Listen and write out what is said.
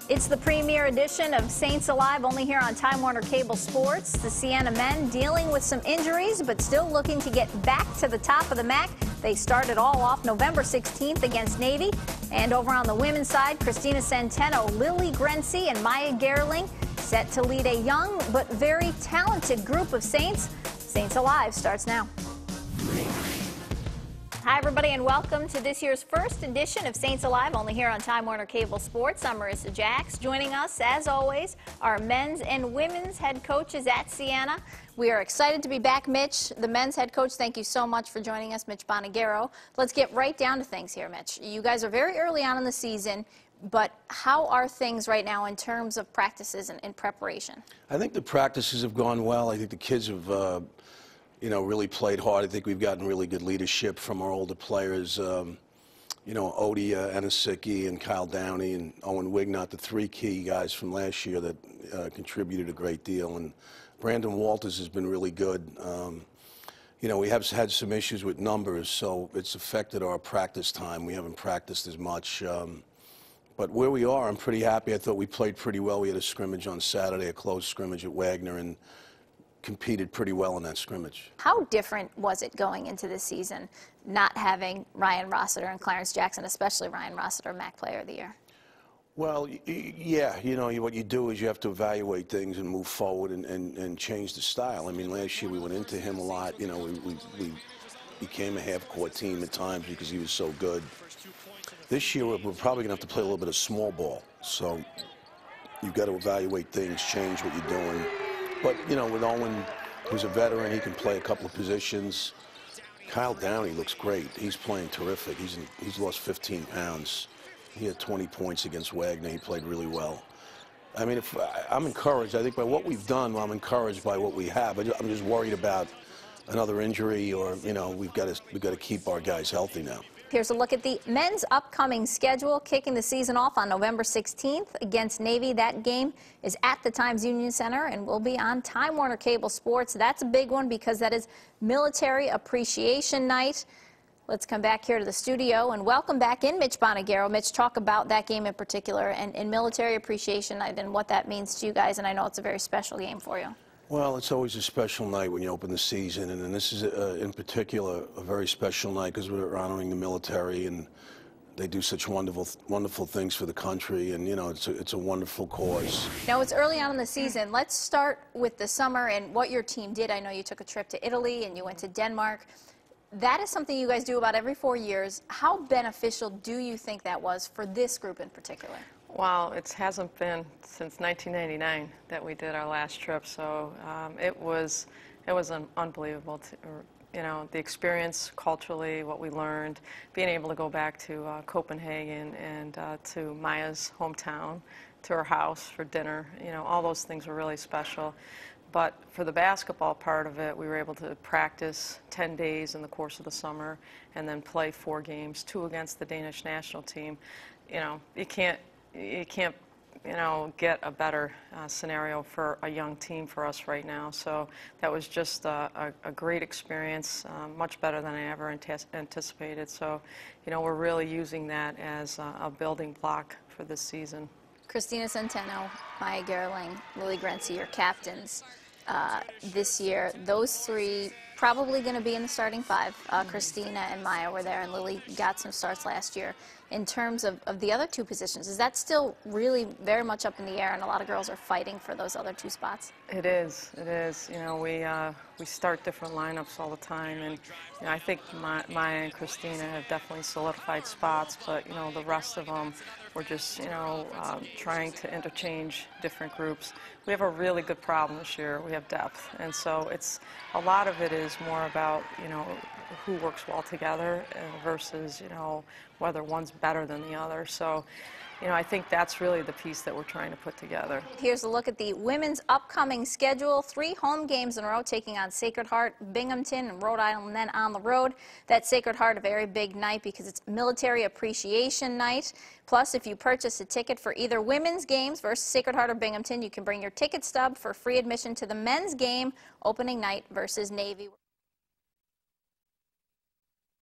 It's the premiere edition of Saints Alive, only here on Time Warner Cable Sports. The Siena men dealing with some injuries, but still looking to get back to the top of the MAC. They started all off November 16th against Navy. And over on the women's side, Christina Centeno, Lily Grency, and Maya Gerling set to lead a young but very talented group of Saints. Saints Alive starts now. Hi, everybody, and welcome to this year's first edition of Saints Alive, only here on Time Warner Cable Sports. I'm Marissa Jacks. Joining us, as always, are men's and women's head coaches at Siena. We are excited to be back. Mitch, the men's head coach, thank you so much for joining us, Mitch Bonagero. Let's get right down to things here, Mitch. You guys are very early on in the season, but how are things right now in terms of practices and preparation? I think the practices have gone well. I think the kids have really played hard. I think we've gotten really good leadership from our older players. Odie Anasicki and Kyle Downey and Owen Wignott, the three key guys from last year that contributed a great deal. And Brandon Walters has been really good. We have had some issues with numbers, so it's affected our practice time. We haven't practiced as much. But where we are, I'm pretty happy. I thought we played pretty well. We had a scrimmage on Saturday, a close scrimmage at Wagner, and competed pretty well in that scrimmage. How different was it going into this season, not having Ryan Rossiter and Clarence Jackson, especially Ryan Rossiter, MAC Player of the Year? Well, yeah, what you do is you have to evaluate things and move forward and change the style. I mean, last year we went into him a lot. We became a half-court team at times because he was so good. This year we're probably going to have to play a little bit of small ball. So you've got to evaluate things, change what you're doing. But, with Owen, who's a veteran, he can play a couple of positions. Kyle Downey looks great. He's playing terrific. He's lost 15 pounds. He had 20 points against Wagner. He played really well. I mean, I'm encouraged. I think by what we've done, I'm encouraged by what we have. I'm just worried about another injury or, we've got to keep our guys healthy now. Here's a look at the men's upcoming schedule, kicking the season off on November 16th against Navy. That game is at the Times Union Center and will be on Time Warner Cable Sports. That's a big one because that is Military Appreciation Night. Let's come back here to the studio and welcome back in Mitch Bonagero. Mitch, talk about that game in particular and Military Appreciation Night and what that means to you guys, and I know it's a very special game for you. Well, it's always a special night when you open the season, and this is, in particular, a very special night because we're honoring the military, and they do such wonderful things for the country, and, it's a wonderful cause. Now, it's early on in the season. Let's start with the summer and what your team did. I know you took a trip to Italy and you went to Denmark. That is something you guys do about every 4 years. How beneficial do you think that was for this group in particular? Well, it hasn't been since 1999 that we did our last trip, so it was unbelievable. The experience culturally, what we learned, being able to go back to Copenhagen and to Maya's hometown, to her house for dinner, all those things were really special. But for the basketball part of it, we were able to practice 10 days in the course of the summer and then play 4 games, 2 against the Danish national team. You can't get a better scenario for a young team for us right now. So that was just a great experience, much better than I ever anticipated. So, we're really using that as a building block for this season. Christina Centeno, Maya Gerling, Lily Grency, your captains this year. Those 3 probably going to be in the starting 5. Christina and Maya were there, and Lily got some starts last year. In terms of the other 2 positions, is that still really very much up in the air, and a lot of girls are fighting for those other 2 spots? It is. It is. We start different lineups all the time, and I think Maya and Christina have definitely solidified spots, but the rest of them, we're just trying to interchange different groups. We have a really good problem this year. We have depth, and so a lot of it is more about who works well together versus whether one's better than the other. So I think that's really the piece that we're trying to put together. Here's a look at the women's upcoming schedule. 3 home games in a row, taking on Sacred Heart, Binghamton, and Rhode Island, and then on the road. That Sacred Heart, a very big night because it's Military Appreciation Night. Plus, if you purchase a ticket for either women's games versus Sacred Heart or Binghamton, you can bring your ticket stub for free admission to the men's game opening night versus Navy.